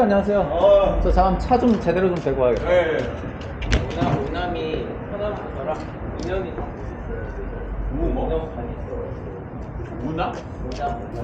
안녕하세요. 저 잠깐 차 좀 제대로 좀 대고 와야겠다. 오남이 하나부터랑 인연이 다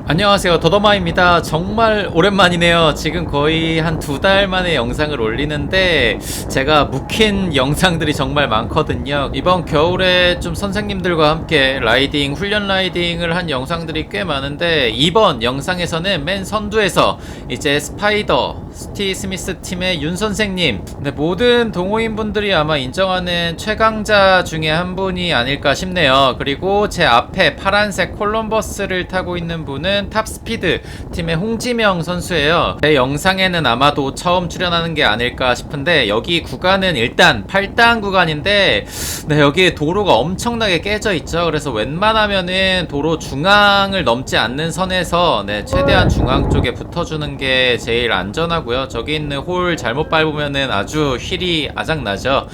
안녕하세요, 더더마입니다. 정말 오랜만이네요. 지금 거의 한 2달 만에 영상을 올리는데 제가 묵힌 영상들이 정말 많거든요. 이번 겨울에 좀 선생님들과 함께 라이딩, 훈련 라이딩을 한 영상들이 꽤 많은데 이번 영상에서는 맨 선두에서 이제 스파이더 스티 스미스 팀의 윤 선생님, 모든 동호인분들이 아마 인정하는 최강자 중에 한 분이 아닐까 싶네요. 그리고 제 앞에 파란색 콜럼버스를 타고 있는 분은 탑스피드 팀의 홍지명 선수예요. 제 영상에는 아마도 처음 출연하는 게 아닐까 싶은데 여기 구간은 일단 8단 구간인데 여기 도로가 엄청나게 깨져 있죠. 그래서 웬만하면은 도로 중앙을 넘지 않는 선에서 최대한 중앙 쪽에 붙어주는 게 제일 안전하고요. 저기 있는 홀 잘못 밟으면은 아주 휠이 아작나죠.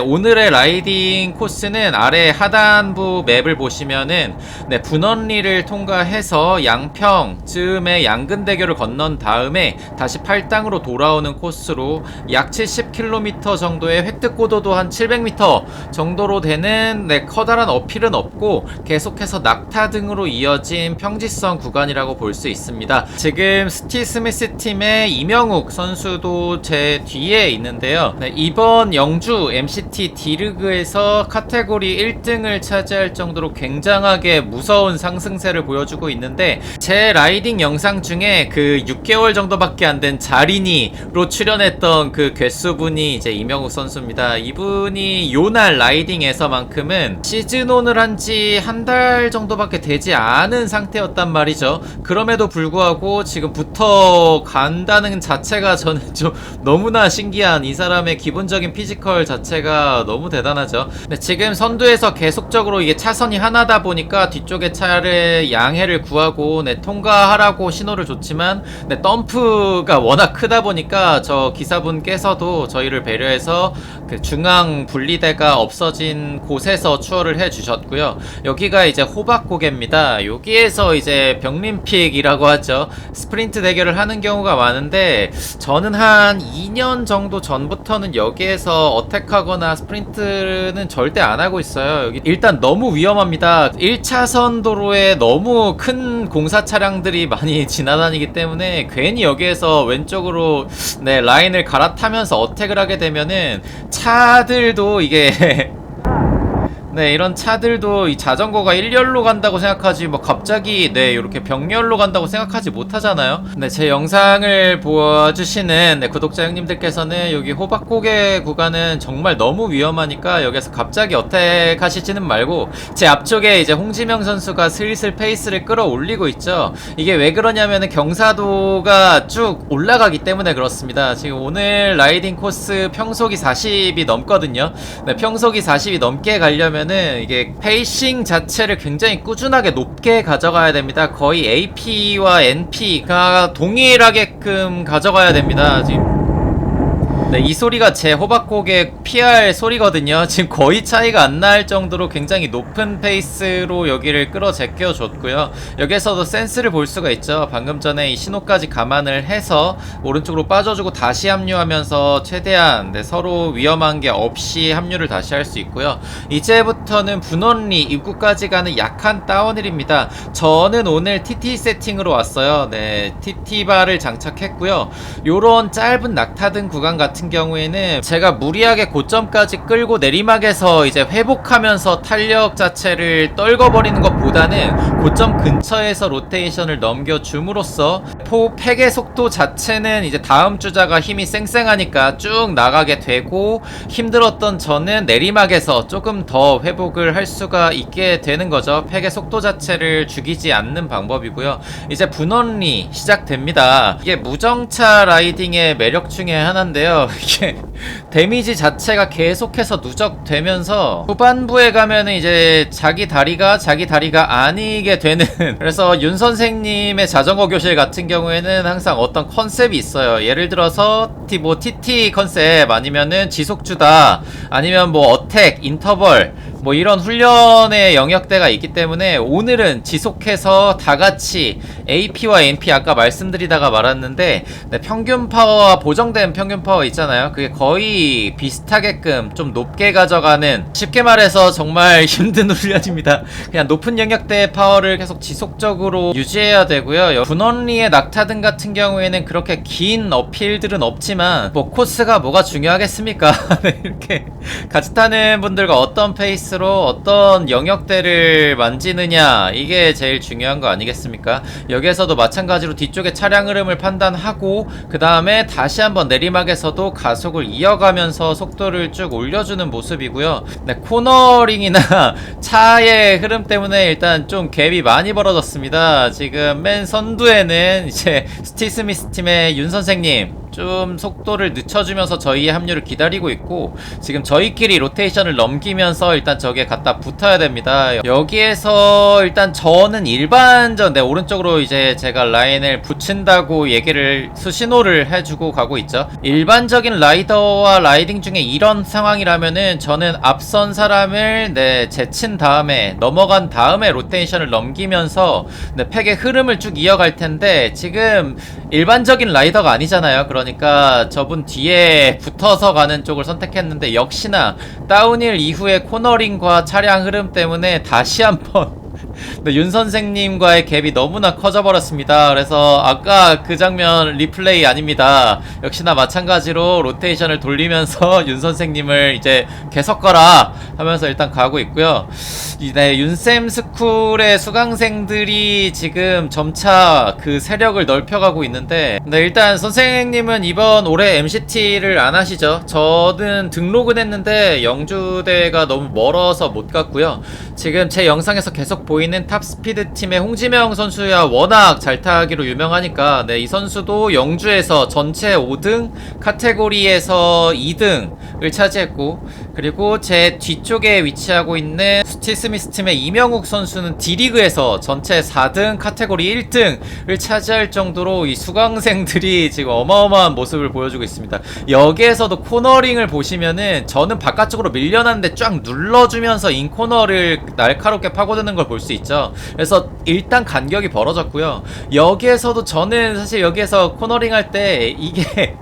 오늘의 라이딩 코스는 아래 하단부 맵을 보시면은 분원리를 통과해서 양평 즈음에 양근대교를 건넌 다음에 다시 8당으로 돌아오는 코스로 약 70km 정도의 획득고도도 한 700m 정도로 되는 커다란 어필은 없고 계속해서 낙타 등으로 이어진 평지성 구간이라고 볼 수 있습니다. 지금 스티 스미스 팀의 이명욱 선수도 제 뒤에 있는데요. 이번 영주 MCT D리그에서 카테고리 1등을 차지할 정도로 굉장하게 무서운 상승세를 보여주고 있는데 제 라이딩 영상 중에 그 6개월 정도밖에 안 된 자린이로 출연했던 그 괴수분이 이제 이명욱 선수입니다. 이분이 요날 라이딩에서만큼은 시즌온을 한 지 한 달 정도밖에 되지 않은 상태였단 말이죠. 그럼에도 불구하고 지금 붙어 간다는 자체가 저는 좀 너무나 신기한, 이 사람의 기본적인 피지컬 자체가 너무 대단하죠. 지금 선두에서 계속적으로 이게 차선이 하나다 보니까 뒤쪽의 차를 양해를 구하고 통과하라고 신호를 줬지만 덤프가 워낙 크다 보니까 저 기사분께서도 저희를 배려해서 그 중앙 분리대가 없어진 곳에서 추월을 해주셨고요. 여기가 이제 호박고개입니다. 여기에서 이제 벽림픽이라고 하죠. 스프린트 대결을 하는 경우가 많은데 저는 한 2년 정도 전부터는 여기에서 어택하거나 스프린트는 절대 안 하고 있어요. 여기 일단 너무 위험합니다. 1차선 도로에 너무 큰 공사 차량들이 많이 지나다니기 때문에 괜히 여기에서 왼쪽으로 라인을 갈아타면서 어택을 하게 되면은 차들도 이게 이런 차들도 이 자전거가 1열로 간다고 생각하지 뭐 갑자기 이렇게 병렬로 간다고 생각하지 못하잖아요. 제 영상을 보아주시는 구독자 형님들께서는 여기 호박고개 구간은 정말 너무 위험하니까 여기서 갑자기 어택 하시지는 말고 제 앞쪽에 이제 홍지명 선수가 슬슬 페이스를 끌어올리고 있죠. 이게 왜 그러냐면은 경사도가 쭉 올라가기 때문에 그렇습니다. 지금 오늘 라이딩 코스 평속이 40이 넘거든요. 평속이 40이 넘게 가려면 이게 페이싱 자체를 굉장히 꾸준하게 높게 가져가야 됩니다. 거의 AP와 NP가 동일하게끔 가져가야 됩니다. 지금 이 소리가 제 호박고개 PR 소리거든요. 지금 거의 차이가 안 날 정도로 굉장히 높은 페이스로 여기를 끌어 제껴 줬고요. 여기에서도 센스를 볼 수가 있죠. 방금 전에 이 신호까지 감안을 해서 오른쪽으로 빠져주고 다시 합류하면서 최대한 서로 위험한 게 없이 합류를 다시 할 수 있고요. 이제부터는 분원리 입구까지 가는 약한 다운힐입니다. 저는 오늘 TT 세팅으로 왔어요. TT바를 장착했고요. 요런 짧은 낙타등 구간 같은 경우에는 제가 무리하게 고점까지 끌고 내리막에서 이제 회복하면서 탄력 자체를 떨궈버리는 것보다는 고점 근처에서 로테이션을 넘겨줌으로써 팩의 속도 자체는 이제 다음 주자가 힘이 쌩쌩하니까 쭉 나가게 되고 힘들었던 저는 내리막에서 조금 더 회복을 할 수가 있게 되는 거죠. 팩의 속도 자체를 죽이지 않는 방법이고요. 이제 분원리 시작됩니다. 이게 무정차 라이딩의 매력 중에 하나인데요. 이게 데미지 자체가 계속해서 누적되면서 후반부에 가면은 이제 자기 다리가 아니게 되는 그래서 윤 선생님의 자전거 교실 같은 경우에는 항상 어떤 컨셉이 있어요. 예를 들어서 TT 컨셉 아니면은 지속주다 아니면 뭐 어택, 인터벌 뭐 이런 훈련의 영역대가 있기 때문에 오늘은 지속해서 다같이 AP와 NP 아까 말씀드리다가 말았는데 네, 평균 파워와 보정된 평균 파워 있잖아요. 그게 거의 비슷하게끔 좀 높게 가져가는, 쉽게 말해서 정말 힘든 훈련입니다. 그냥 높은 영역대의 파워를 계속 지속적으로 유지해야 되고요. 분원리의 낙타등 같은 경우에는 그렇게 긴 어필들은 없지만 뭐 코스가 뭐가 중요하겠습니까? 네, 이렇게 같이 타는 분들과 어떤 페이스로 어떤 영역대를 만지느냐, 이게 제일 중요한 거 아니겠습니까? 여기에서도 마찬가지로 뒤쪽에 차량 흐름을 판단하고 그 다음에 다시 한번 내리막에서도 가속을 이어가면서 속도를 쭉 올려주는 모습이고요. 네, 코너링이나 차의 흐름 때문에 일단 좀 갭이 많이 벌어졌습니다. 지금 맨 선두에는 이제 스티스미스 팀의 윤 선생님 좀 속도를 늦춰주면서 저희의 합류를 기다리고 있고, 지금 저희끼리 로테이션을 넘기면서 일단 저기에 갖다 붙어야 됩니다. 여기에서 일단 저는 일반전, 네, 오른쪽으로 이제 제가 라인을 붙인다고 얘기를 수신호를 해주고 가고 있죠. 일반적인 라이더와 라이딩 중에 이런 상황이라면은 저는 앞선 사람을 네, 제친 다음에 넘어간 다음에 로테이션을 넘기면서 네, 팩의 흐름을 쭉 이어갈 텐데, 지금 일반적인 라이더가 아니잖아요. 그러니까 저분 뒤에 붙어서 가는 쪽을 선택했는데, 역시나 다운힐 이후에 코너링과 차량 흐름 때문에 다시 한번 네, 윤 선생님과의 갭이 너무나 커져버렸습니다. 그래서 아까 그 장면 리플레이 아닙니다. 역시나 마찬가지로 로테이션을 돌리면서 윤 선생님을 이제 개섞어라 하면서 일단 가고 있고요. 네, 윤쌤 스쿨의 수강생들이 지금 점차 그 세력을 넓혀가고 있는데, 네, 일단 선생님은 이번 올해 MCT를 안 하시죠. 저는 등록은 했는데 영주대가 너무 멀어서 못 갔고요. 지금 제 영상에서 계속 보이는 탑스피드 팀의 홍지명 선수야 워낙 잘 타기로 유명하니까 네, 이 선수도 영주에서 전체 5등, 카테고리에서 2등을 차지했고, 그리고 제 뒤쪽에 위치하고 있는 스티스미스 팀의 이명욱 선수는 D리그에서 전체 4등, 카테고리 1등을 차지할 정도로 이 수강생들이 지금 어마어마한 모습을 보여주고 있습니다. 여기에서도 코너링을 보시면은 저는 바깥쪽으로 밀려났는데 쫙 눌러주면서 인코너를 날카롭게 파고드는 걸 볼 수 있죠. 그래서 일단 간격이 벌어졌고요. 여기에서도 저는 사실 여기에서 코너링 할 때 이게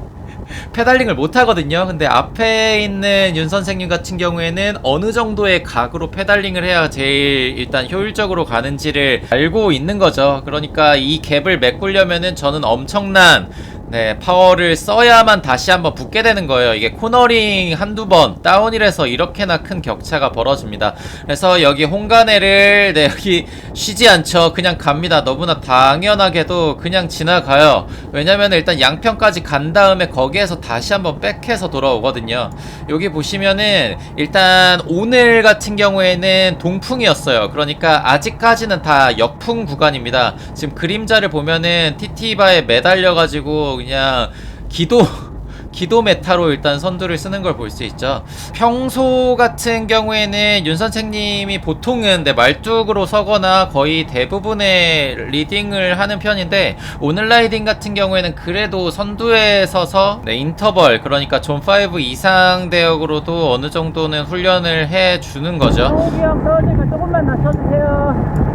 페달링을 못 하거든요. 근데 앞에 있는 윤 선생님 같은 경우에는 어느 정도의 각으로 페달링을 해야 제일 일단 효율적으로 가는지를 알고 있는 거죠. 그러니까 이 갭을 메꾸려면은 저는 엄청난 네, 파워를 써야만 다시 한번 붙게 되는 거예요. 이게 코너링 한두 번 다운힐에서 이렇게나 큰 격차가 벌어집니다. 그래서 여기 홍가네를 네, 여기 쉬지 않죠. 그냥 갑니다. 너무나 당연하게도 그냥 지나가요. 왜냐면 일단 양평까지 간 다음에 거기에서 다시 한번 백해서 돌아오거든요. 여기 보시면은 일단 오늘 같은 경우에는 동풍이었어요. 그러니까 아직까지는 다 역풍 구간입니다. 지금 그림자를 보면은 TT바에 매달려가지고 그냥 기도 메타로 일단 선두를 쓰는 걸 볼 수 있죠. 평소 같은 경우에는 윤 선생님이 보통은 네, 말뚝으로 서거나 거의 대부분의 리딩을 하는 편인데, 오늘 라이딩 같은 경우에는 그래도 선두에 서서 네, 인터벌, 그러니까 존5 이상 대역으로도 어느 정도는 훈련을 해주는 거죠. 형 떨어지면 조금만 낮춰주세요.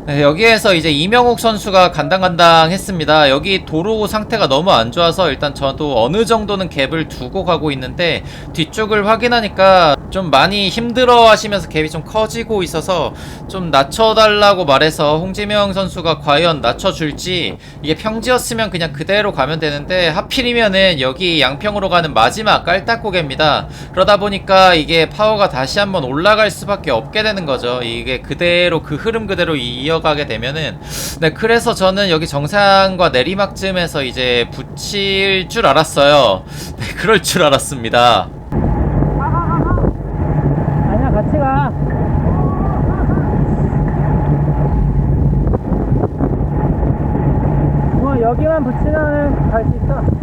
네, 여기에서 이제 이명욱 선수가 간당간당 했습니다. 여기 도로 상태가 너무 안 좋아서 일단 저도 어느 정도는 갭을 두고 가고 있는데, 뒤쪽을 확인하니까 좀 많이 힘들어 하시면서 갭이 좀 커지고 있어서 좀 낮춰달라고 말해서 홍지명 선수가 과연 낮춰줄지, 이게 평지였으면 그냥 그대로 가면 되는데 하필이면은 여기 양평으로 가는 마지막 깔딱고개입니다. 그러다 보니까 이게 파워가 다시 한번 올라갈 수밖에 없게 되는 거죠. 이게 그대로 그 흐름 그대로 이어가게 되면은 네, 그래서 저는 여기 정상과 내리막쯤에서 이제 붙일 줄 알았어요. 네, 그럴 줄 알았습니다. 아니야, 같이 가. 뭐 여기만 붙이면 갈 수 있어.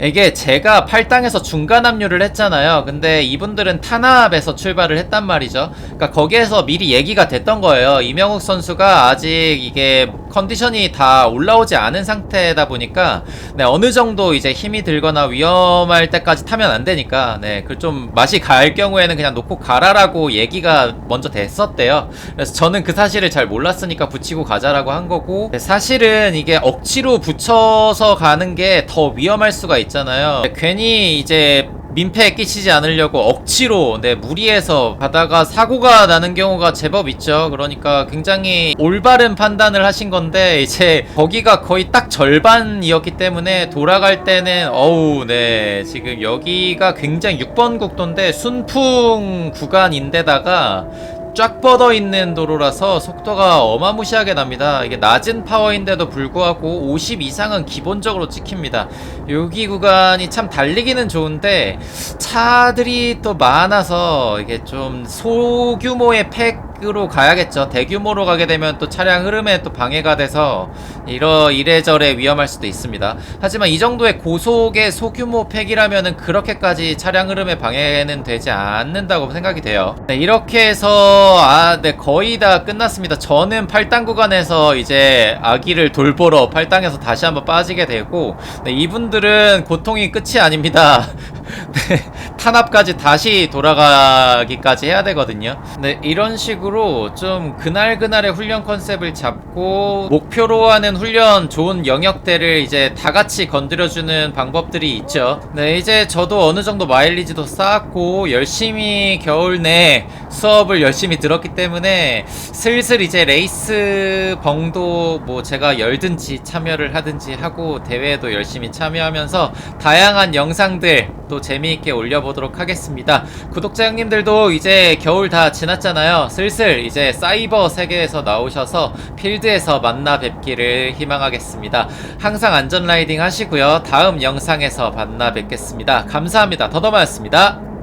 이게 제가 8당에서 중간 합류를 했잖아요. 근데 이분들은 탄압에서 출발을 했단 말이죠. 그러니까 거기에서 미리 얘기가 됐던 거예요. 이명욱 선수가 아직 이게 컨디션이 다 올라오지 않은 상태다 보니까 네, 어느 정도 이제 힘이 들거나 위험할 때까지 타면 안 되니까 네, 그 좀 맛이 갈 경우에는 그냥 놓고 가라라고 얘기가 먼저 됐었대요. 그래서 저는 그 사실을 잘 몰랐으니까 붙이고 가자라고 한 거고, 네, 사실은 이게 억지로 붙여서 가는 게 더 위험할 수가 있잖아요. 네, 괜히 이제 민폐에 끼치지 않으려고 억지로 무리해서 가다가 사고가 나는 경우가 제법 있죠. 그러니까 굉장히 올바른 판단을 하신 건데, 이제 거기가 거의 딱 절반이었기 때문에 돌아갈 때는 네, 지금 여기가 굉장히 6번 국도인데 순풍 구간인데다가 쫙 뻗어 있는 도로라서 속도가 어마무시하게 납니다. 이게 낮은 파워인데도 불구하고 50 이상은 기본적으로 찍힙니다. 여기 구간이 참 달리기는 좋은데 차들이 또 많아서 이게 좀 소규모의 팩으로 가야겠죠. 대규모로 가게 되면 또 차량 흐름에 또 방해가 돼서 이래저래 위험할 수도 있습니다. 하지만 이 정도의 고속의 소규모 팩이라면은 그렇게까지 차량 흐름에 방해는 되지 않는다고 생각이 돼요. 네, 이렇게 해서 네, 거의 다 끝났습니다. 저는 8단 구간에서 이제 아기를 돌보러 8단에서 다시 한번 빠지게 되고, 네, 이분들은 고통이 끝이 아닙니다. 네, 탄압까지 다시 돌아가기까지 해야 되거든요. 네, 이런 식으로 좀 그날그날의 훈련 컨셉을 잡고 목표로 하는 훈련 좋은 영역대를 이제 다 같이 건드려주는 방법들이 있죠. 네, 이제 저도 어느 정도 마일리지도 쌓았고 열심히 겨울 내 수업을 열심히 들었기 때문에 슬슬 이제 레이스 벙도 뭐 제가 열든지 참여를 하든지 하고 대회에도 열심히 참여하면서 다양한 영상들 또 재미있게 올려보도록 하겠습니다. 구독자 형님들도 이제 겨울 다 지났잖아요. 슬슬 이제 사이버 세계에서 나오셔서 필드에서 만나 뵙기를 희망하겠습니다. 항상 안전 라이딩 하시고요. 다음 영상에서 만나 뵙겠습니다. 감사합니다. 더더마였습니다.